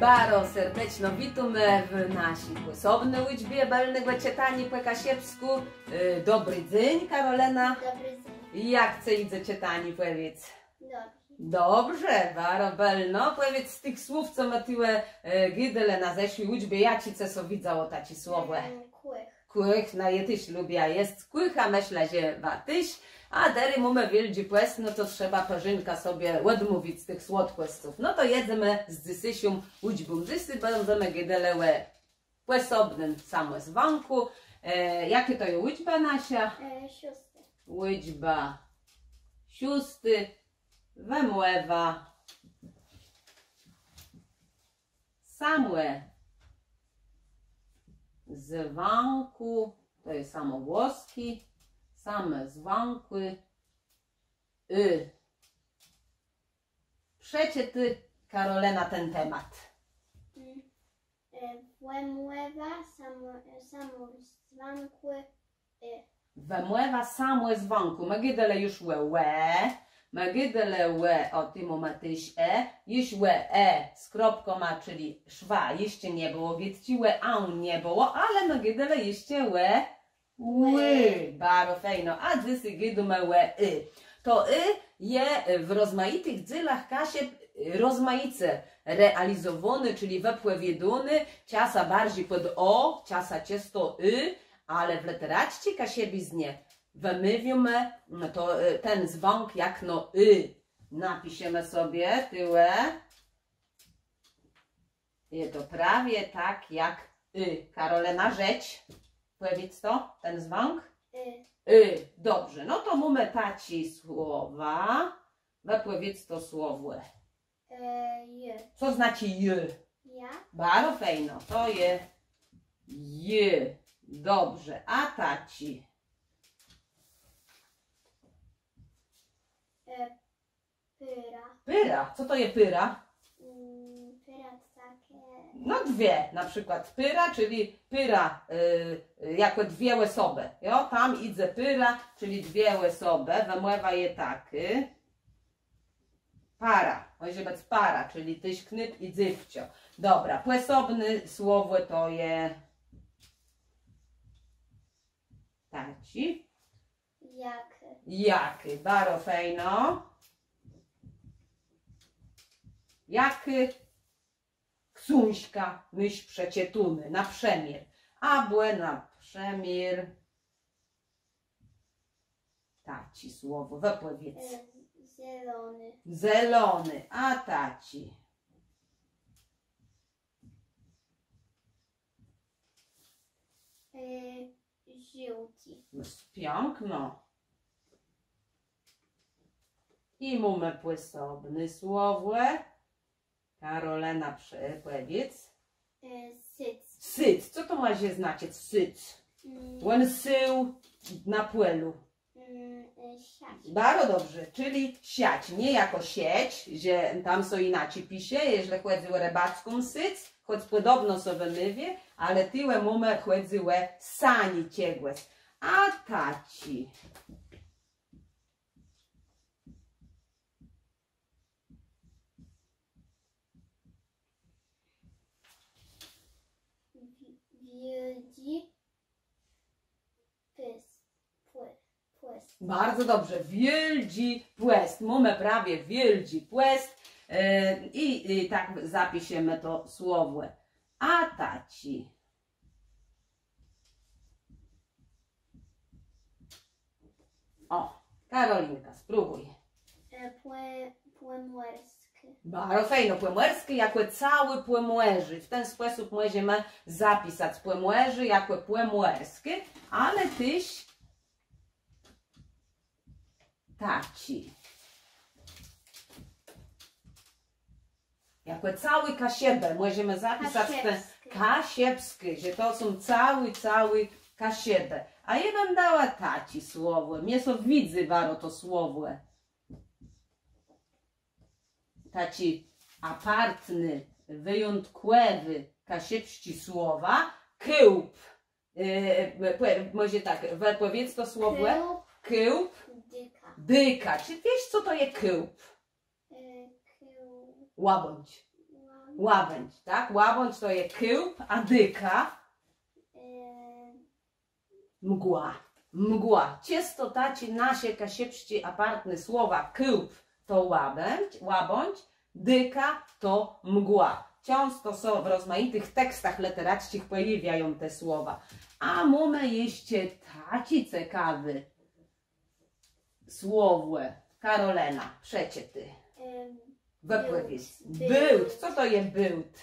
Baro serdeczno witamy w naszej płysobnej liczbie belnego czytania po kasiepsku. Dobry dzień, Karolena. Dobry dzień. Jak chce idzie czytanie, powiedz? Dobrze. Dobrze, Baro belno. Powiedz z tych słów, co ma tyle gydele na zeszłej liczbie, ja ci co widziało taci słowo. Kłych. Kłych, na je tyś lubia jest kłycha, myślę, że watyś. A dery mamy wieldzie płes, no to trzeba perzynka sobie odmówić z tych słodkostów. No to jedzemy z dysysią łódźbą dysy, będziemy gydelełe płesobnym samo z wąku. Jakie to jest łódźba nasia? Sióstry. Łódźba siósty, wemłewa, samłe z wąku, to jest samogłoski. Same zwąkły. Przecie ty, Karolena, ten temat. Wemłewa, samozwankły. Wemłewa, samłe zwąku. Magydele już łe. Magydele łe, o tym matyś już łe z kropką ma, czyli szwa, jeszcze nie było, wiedzcie łe nie było, ale magydele jeszcze łe. Bardzo fajno, a dzysy gydume łe to je w rozmaitych dzylach kasie rozmaice realizowane, czyli wepłewiedony, ciasa bardziej pod o, ciasa ciasto ale w literacie kasiebiznie wymywiemy to ten dzwonk jak no napiszemy sobie tyłe je to prawie tak jak Karolena rzecz. Powiedz to, ten dzwonk? Dobrze, no to mamy taci słowa. Powiedz to słowo. Co znaczy j? Ja. Bardzo fajno, to je j. Dobrze, a taci? Pyra. Pyra, co to je pyra? Pyra takie. No dwie, na przykład pyra, czyli pyra jako dwie osoby. Jo? Tam idzie pyra, czyli dwie osoby. Wemłewa je taky. Para, może być para, czyli tyś knyp i dzywcio. Dobra, płesobne słowo to je taci. Jaky. Jaky, bardzo fajno. Jaky. Ksuńśka, myśl przecietuny, na przemier. Abłe na przemier. Taci słowo, wypowiedz. Zielony. Zelony, a taci? Żółci. Piękno. I mamy płysobne słowo. Karolena, powiedz. Syc. Syc. Co to ma się znaczyć? Syc. On sył na płelu. Siać. Bardzo dobrze, czyli siać. Nie jako sieć, że tam są inaczej pisze, jeżeli chodzi o rybacką syc, choć podobno sobie mywie, ale tyle mamy chodzi o sani ciegłes. A taci? Wiedzi. Płest. Bardzo dobrze, wielgi płest. Mamy prawie wielgi płest i tak zapiszemy to słowo. A taci? O, Karolinka, spróbuj. Płemłersky. Bardzo fajno, płemłersky jako cały płemłerzy. W ten sposób możemy zapisać płemłerzy jako płemłersky, ale tyś taci. Jako cały kasiebę możemy zapisać ten kasiebski, że to są cały kasiebę. A ja bym dała taci słowo. Mnie so widzę waro to słowo. Taci apartny, wyjątkowy kasiebści słowa. Kyłp. Może tak, powiedz to słowo. Kyłp. Dyka. Czy wiesz, co to jest kyłp? Łabędź. Łabędź, tak? Łabędź to jest kyłp, a dyka mgła. Mgła. Ciasto taci nasie kasiepści apartne słowa kyłp to łabędź, dyka to mgła. Często są w rozmaitych tekstach literackich pojawiają te słowa. A mamy jeszcze taci ciekawy słowłe. Karolena, przecie ty. Wypowiedz. Byłt. Co to jest byłt?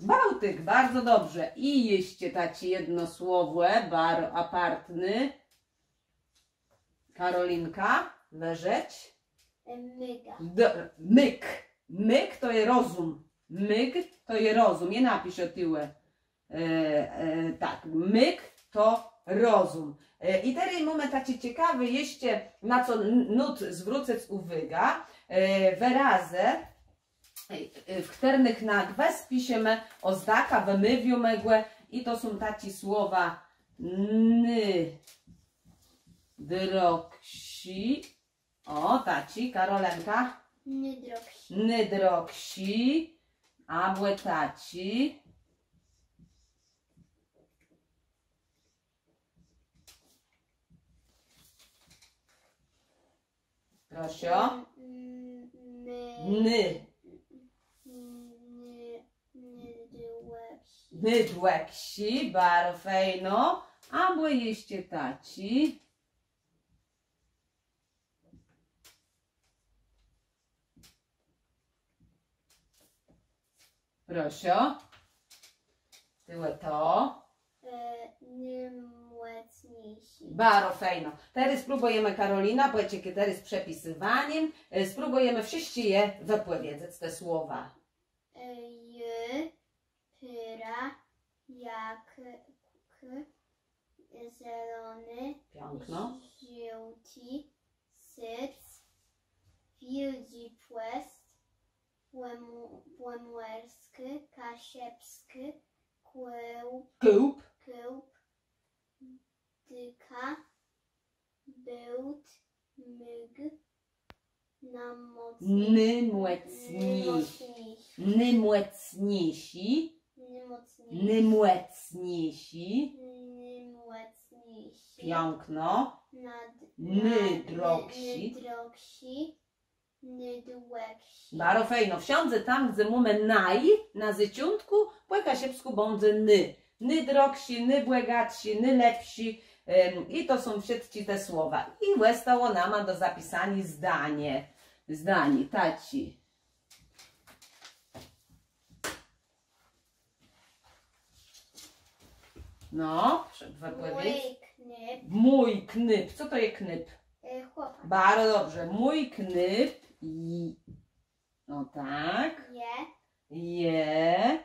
Bałtyk, bardzo dobrze. I jeszcze taci jedno słowłe, apartny. Karolinka, leżeć. Myk. Myk to jest rozum. Myk to jest rozum. Nie napisz o tyłe. Tak, myk to rozum. I teraz mamy taki ciekawy jeszcze, na co nut zwrócę uwagę. Wyrazy, w których na gwest piszemy ozdaka, wymywiu megłe i to są takie słowa ny, droksi. O, taci, Karolenka. Nydroksi. Abłe taci. Proszę. Nydłeksi. Bardzo fajno. Abłe jeszcze taci. Proszę. Tyle to. Bardzo fajno. Teraz spróbujemy, Karolina, powiedzcie, teraz z przepisywaniem. Spróbujemy wszyscy je wypowiedzieć, te słowa. Pyra, jak, zielony, Piękno. żółty, syc, wilgi płest, błemłerski, kasiepski, Kółp. Dyka, byłt, myg, Nymłecniejsi. Piękno. Nydroksi. Bardzo fajno. Wsiądze tam, gdzie mamy na zyciątku, po kasiepsku będzie ny. Nydroksi, nybłegatsi, nylepsi. I to są wszystkie te słowa. I zostało nam do zapisania zdanie. Zdanie, taci. No, wypowiedz. Mój knyp. Co to jest knyp? Chłopak. Bardzo dobrze. Mój knyp i... No tak. Je.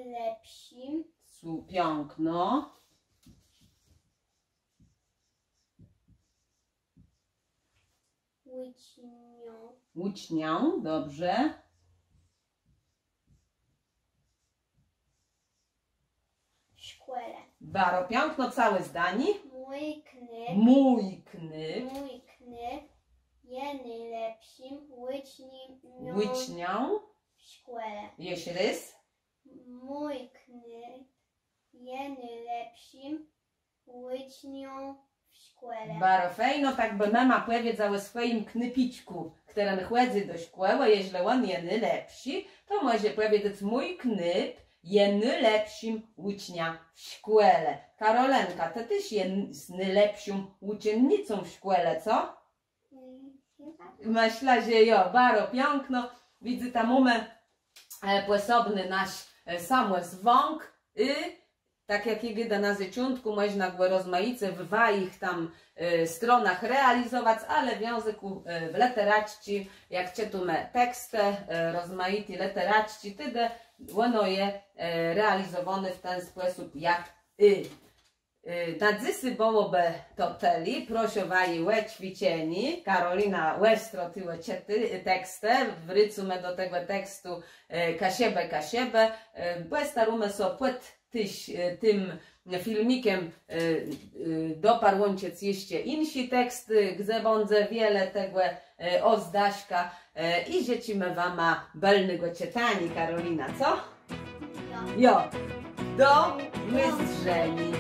Lepszym. Piękno. Łucznią, dobrze. Szkole. Bardzo piękno, całe zdanie. Mój knyp. Mój knyp. Je najlepszym Łucznią. w szkole. Jeszcze raz. Mój knyp je najlepszym łucznią w szkole. Bardzo fajno, tak by mama powiedziała o swoim knypiczku, który chodzi do szkoły, jeśli on jest najlepszy, to może powiedzieć mój knyp jest najlepszym ucznia w szkole. Karolenka, ty też jest najlepszą uczennicą w szkole, co? Myślę, że jo, bardzo piękno. Widzę tam mamy posobny nasz samozwąk i tak jak i na zaczątku można go rozmaice w ich tam stronach realizować, ale w języku w literacji, jak czytamy teksty rozmaite literacji, wtedy ono jest realizowane w ten sposób jak nadzysy byłoby to teli, prosiowaji łe ćwiczeni, Karolina łe strotyłe ciety tekstę, wrycumy do tego tekstu kasiebę, bo starumy so płet tym filmikiem doparłąciec jeszcze insi teksty, gdzie będzie wiele tego ozdaśka i dziecimy wama belnego czytani, Karolina, co? Jo. Jo, do wyzdrzeni.